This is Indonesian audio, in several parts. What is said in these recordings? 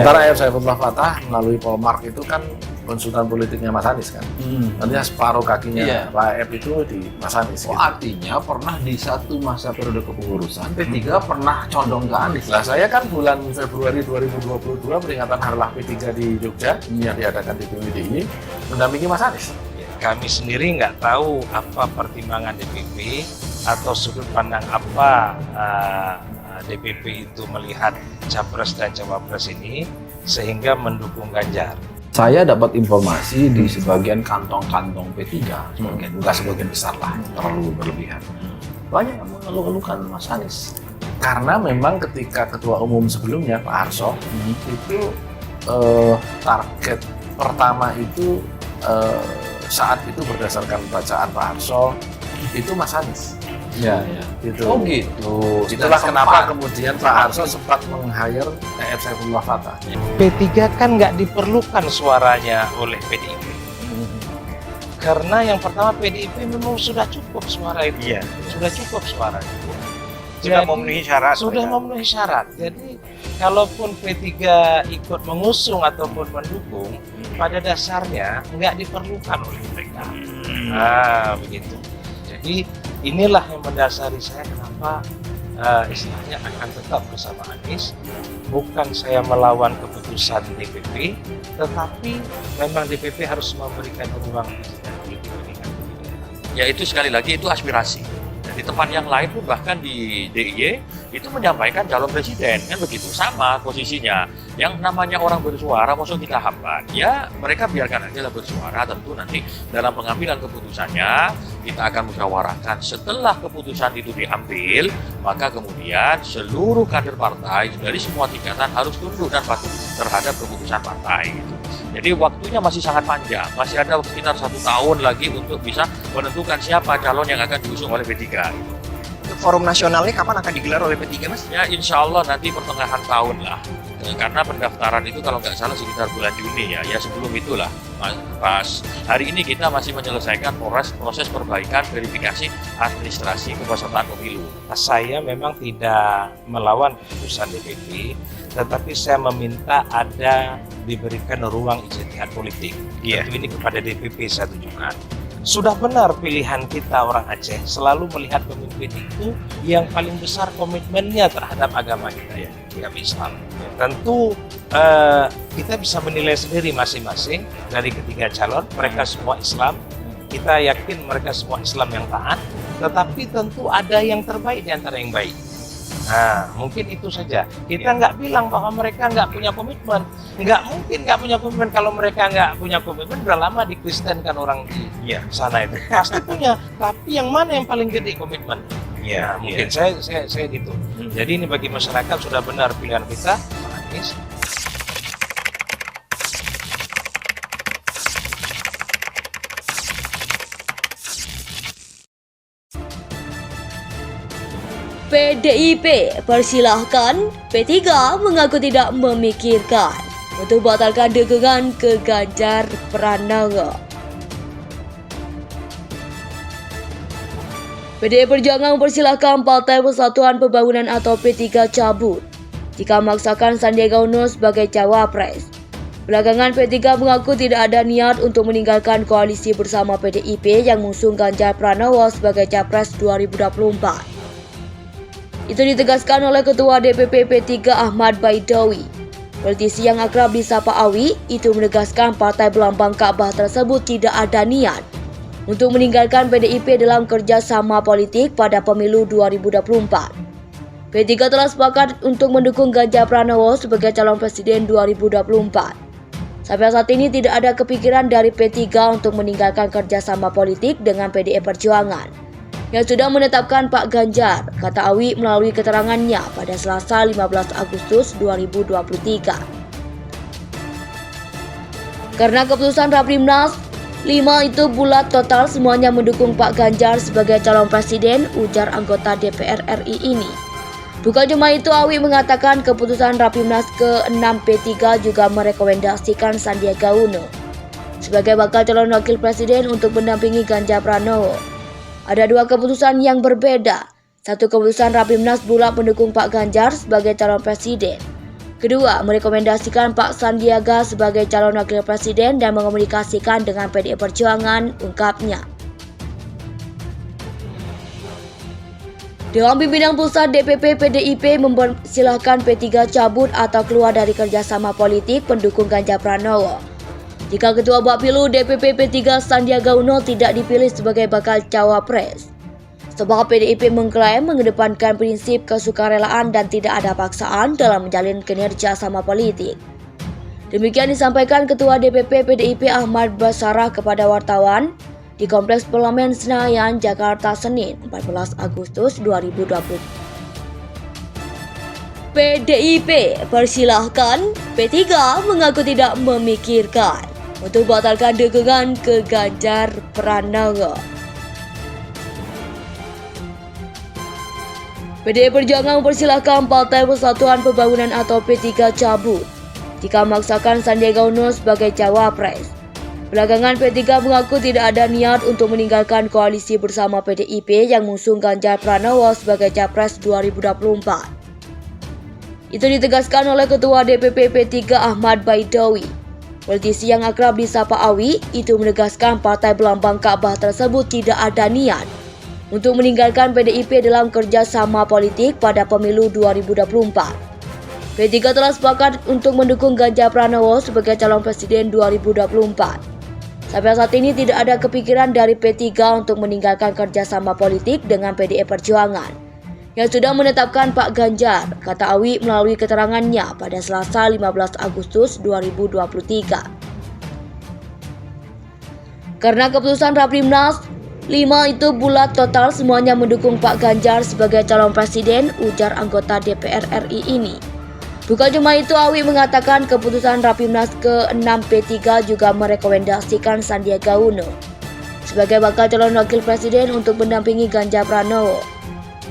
Sementara AF Saifullah Fatah melalui Polmark itu kan konsultan politiknya Mas Anies kan. Artinya separuh kakinya Pak AF itu di Mas Anies. Oh, gitu. Artinya pernah di satu masa periode kepengurusan P3 pernah condong ke Anies. Lah saya kan bulan Februari 2022 peringatan Harlah P3 di Jogja yang diadakan di PWDI mendampingi Mas Anies. Kami sendiri nggak tahu apa pertimbangan DPP atau sudut pandang apa DPP itu melihat Capres dan Cawapres ini sehingga mendukung Ganjar. Saya dapat informasi di sebagian kantong-kantong P3, bukan sebagian besar lah, terlalu berlebihan. Banyak yang mengeluh-elukan Mas Anies. Karena memang ketika ketua umum sebelumnya Pak Harso itu target pertama itu saat itu berdasarkan bacaan Pak Harso itu Mas Anies. Ya. Gitu. Oh gitu. Itulah kenapa kemudian Pak Harso sempat meng-hire AF Saifullah Fatah. P3 kan nggak diperlukan suaranya oleh PDIP. Karena yang pertama PDIP memang sudah cukup suara itu. Sudah cukup suara itu. Sudah memenuhi syarat. Sudah memenuhi syarat. Jadi kalaupun P3 ikut mengusung ataupun mendukung, pada dasarnya nggak diperlukan oleh mereka. Begitu. Jadi inilah yang mendasari saya kenapa istilahnya akan tetap bersama Anies. Bukan saya melawan keputusan DPP, tetapi memang DPP harus memberikan ruang politik pendidikan. Ya itu sekali lagi itu aspirasi. Di tempat yang lain pun bahkan di DIY itu menyampaikan calon presiden kan begitu, sama posisinya. Yang namanya orang bersuara maksud kita hambat, ya mereka biarkan aja lah bersuara. Tentu nanti dalam pengambilan keputusannya kita akan musyawarahkan. Setelah keputusan itu diambil, maka kemudian seluruh kader partai dari semua tingkatan harus tunduk dan patuh terhadap keputusan partai. Jadi waktunya masih sangat panjang, masih ada sekitar 1 tahun lagi untuk bisa menentukan siapa calon yang akan diusung oleh P3. Untuk forum nasionalnya kapan akan digelar oleh P3, Mas? Ya insya Allah nanti pertengahan tahun lah. Karena pendaftaran itu kalau nggak salah sekitar bulan Juni ya sebelum itulah. Pas hari ini kita masih menyelesaikan proses perbaikan verifikasi administrasi kepesertaan pemilu. Saya memang tidak melawan keputusan DPP, tetapi saya meminta ada diberikan ruang ijtihad politik. Tentu ini kepada DPP saya tunjukkan. Sudah benar pilihan kita orang Aceh selalu melihat pemimpin itu yang paling besar komitmennya terhadap agama kita ya, agama Islam. Tentu kita bisa menilai sendiri masing-masing dari ketiga calon, mereka semua Islam. Kita yakin mereka semua Islam yang taat, tetapi tentu ada yang terbaik di antara yang baik. Nah, mungkin itu saja. Kita nggak bilang bahwa mereka nggak punya komitmen. Nggak mungkin nggak punya komitmen. Kalau mereka nggak punya komitmen, udah lama dikristenkan orang di sana itu. Pasti punya. Tapi yang mana yang paling gede komitmen? Mungkin saya gitu. Jadi ini bagi masyarakat sudah benar pilihan kita. Anies. PDIP persilahkan, P3 mengaku tidak memikirkan untuk batalkan dukungan ke Ganjar Pranowo. PDI Perjuangan mempersilahkan Partai Persatuan Pembangunan atau P3 cabut jika memaksakan Sandiaga Uno sebagai cawapres. Belakangan P3 mengaku tidak ada niat untuk meninggalkan koalisi bersama PDIP yang mengusung Ganjar Pranowo sebagai capres 2024. Itu ditegaskan oleh Ketua DPP P3 Ahmad Baidowi. Politisi yang akrab disapa Awi itu menegaskan partai berlambang Ka'bah tersebut tidak ada niat untuk meninggalkan PDIP dalam kerjasama politik pada pemilu 2024. P3 telah sepakat untuk mendukung Ganjar Pranowo sebagai calon presiden 2024. Sampai saat ini tidak ada kepikiran dari P3 untuk meninggalkan kerjasama politik dengan PDI Perjuangan yang sudah menetapkan Pak Ganjar, kata Awi melalui keterangannya pada Selasa 15 Agustus 2023. Karena keputusan Rapimnas 5 itu bulat total semuanya mendukung Pak Ganjar sebagai calon presiden, ujar anggota DPR RI ini. Bukan cuma itu, Awi mengatakan keputusan Rapimnas ke-6 P3 juga merekomendasikan Sandiaga Uno sebagai bakal calon wakil presiden untuk mendampingi Ganjar Pranowo. Ada 2 keputusan yang berbeda. Satu keputusan Rapimnas bulat mendukung Pak Ganjar sebagai calon presiden. Kedua, merekomendasikan Pak Sandiaga sebagai calon wakil presiden dan mengomunikasikan dengan PDI Perjuangan, ungkapnya. Dewan Pimpinan Pusat DPP PDIP mempersilahkan P3 cabut atau keluar dari kerjasama politik pendukung Ganjar Pranowo jika Ketua Bapilu DPP P3 Sandiaga Uno tidak dipilih sebagai bakal cawapres. Sebab PDIP mengklaim mengedepankan prinsip kesukarelaan dan tidak ada paksaan dalam menjalin kinerja sama politik. Demikian disampaikan Ketua DPP PDIP Ahmad Basarah kepada wartawan di Kompleks Parlemen Senayan, Jakarta, Senin 14 Agustus 2020. PDIP persilahkan, P3 mengaku tidak memikirkan untuk batalkan dukungan ke Ganjar Pranowo. PDI Perjuangan mempersilahkan Partai Persatuan Pembangunan atau P3 cabut jika memaksakan Sandiaga Uno sebagai cawapres. Belakangan P3 mengaku tidak ada niat untuk meninggalkan koalisi bersama PDIP yang mengusung Ganjar Pranowo sebagai capres 2024. Itu ditegaskan oleh Ketua DPP P3 Ahmad Baidowi. Politisi yang akrab disapa Awi itu menegaskan partai berlambang Ka'bah tersebut tidak ada niat untuk meninggalkan PDIP dalam kerjasama politik pada pemilu 2024. P3 telah sepakat untuk mendukung Ganjar Pranowo sebagai calon presiden 2024. Sampai saat ini tidak ada kepikiran dari P3 untuk meninggalkan kerjasama politik dengan PDI Perjuangan yang sudah menetapkan Pak Ganjar, kata Awi melalui keterangannya pada Selasa 15 Agustus 2023. Karena keputusan Rapimnas 5 itu bulat total semuanya mendukung Pak Ganjar sebagai calon presiden, ujar anggota DPR RI ini. Bukan cuma itu, Awi mengatakan keputusan Rapimnas ke-6 P3 juga merekomendasikan Sandiaga Uno sebagai bakal calon wakil presiden untuk mendampingi Ganjar Pranowo.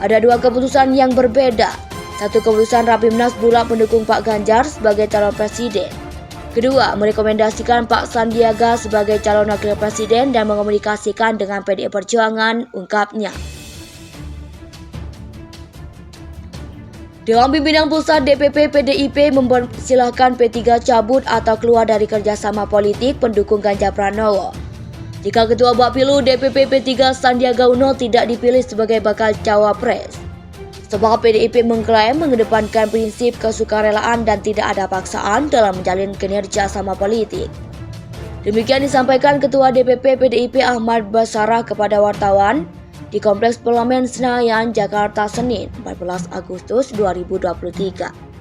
Ada dua keputusan yang berbeda. Satu, keputusan Rapimnas bulat mendukung Pak Ganjar sebagai calon presiden. Kedua, merekomendasikan Pak Sandiaga sebagai calon wakil presiden dan mengomunikasikan dengan PDI Perjuangan, ungkapnya. Dewan Pimpinan Pusat DPP PDIP mempersilahkan P3 cabut atau keluar dari kerjasama politik pendukung Ganjar Pranowo jika Ketua Bapilu DPP P3 Sandiaga Uno tidak dipilih sebagai bakal cawapres. Sebab PDIP mengklaim mengedepankan prinsip kesukarelaan dan tidak ada paksaan dalam menjalin kinerja sama politik. Demikian disampaikan Ketua DPP PDIP Ahmad Basarah kepada wartawan di Kompleks Parlemen Senayan, Jakarta, Senin 14 Agustus 2023.